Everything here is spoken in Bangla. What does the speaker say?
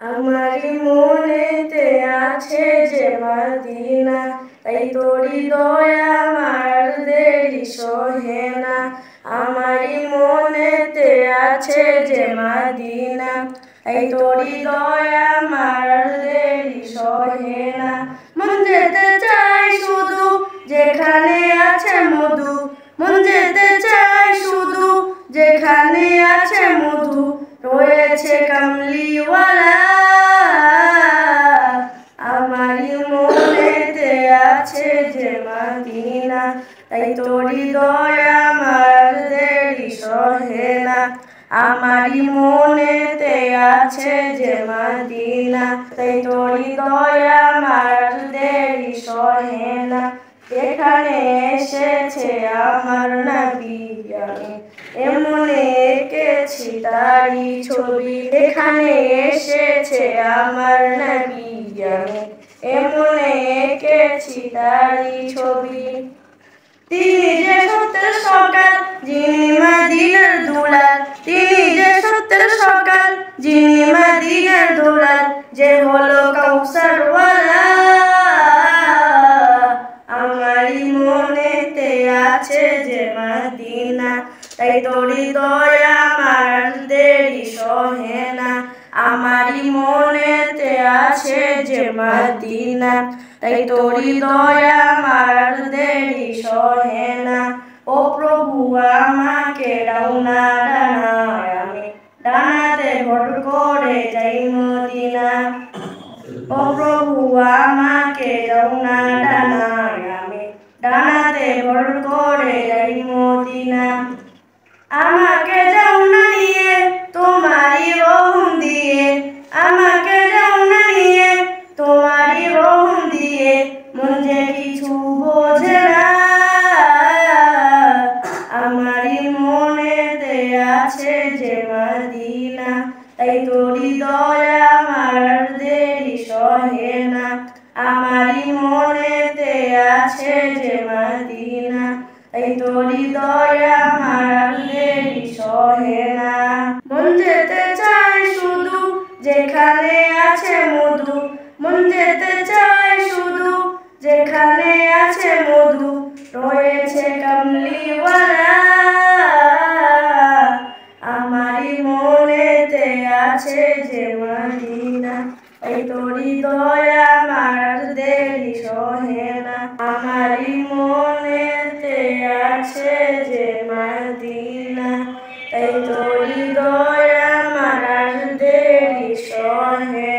আমারি মনেতে আছে যে মদিনা, তাই তোরি দয়া আমার দেরি সহে না। আমারি মনেতে আছে যে মদিনা, তাই তোরি দয়া আমার দেরি সহে না। মন যেতে চাই শুধু যেখানে আছে মধু, মন যেতে চাই শুধু যেখানে আছে মধু, রয়েছে কামলিওয়ালা। আমারি মনেতে আছে যে মদিনা, তাই তোরি দয়া আমার দেরি সহে না। আমারি মনেতে আছে যে মদিনা, তাই তোরি দয়া আমার দেরি সহে না। এখানে এসেছে আমার নবী, আমি এমনে এঁকেছি তারি ছবি। এখানে এসেছে আমার নবী, আমি এমনে এঁকেছি তারি ছবি। তিনি যে সত্যের সকাল, যিনি মদিনার দুলাল, তিনি যে সত্যের সকাল, যিনি মদিনার দুলাল, যে হলো কাউসারওয়ালা। আমারি মনেতে আছে যে মদিনা, তাই তোরি দয়া আমার দেরি সহে না। আমারি মনেতে আছে যে মদিনা, তাই তোরি দয়া আমার দেরি সহে না। ও প্রভু আমাকে দাও না ডানায়, আমি ডানাতে ভর করে যাই মদিনা। ও প্রভু আমাকে দাও না ডানায়, আমি ডানাতে ভর করে যাই মদিনা। আমাকে যাও না নিয়ে তোমারি রহম দিয়ে, আমাকে যাও না নিয়ে তোমারি রহম দিয়ে, মন যে কিছু বোঝে না। আমারি মনেতে আছে যে মদিনা, তাই তোরি দয়া আমার দেরি সহে না। আমারি মনেতে আছে যে মদিনা, তাই তোরি দয়া আমার দেরি সহে না। মন যেতে চাই শুধু যেখানে আছে মধু, মন যেতে চাই শুধু যেখানে আছে মধু, রয়েছে কামলিওয়ালা। আমারি মনেতে আছে যে মদিনা, তাই তোরি দয়া আমার দেরি সহে না। আমারি মনেতে আছে যে মদিনা, তাই তোরি দয়া আমার দেরি সহে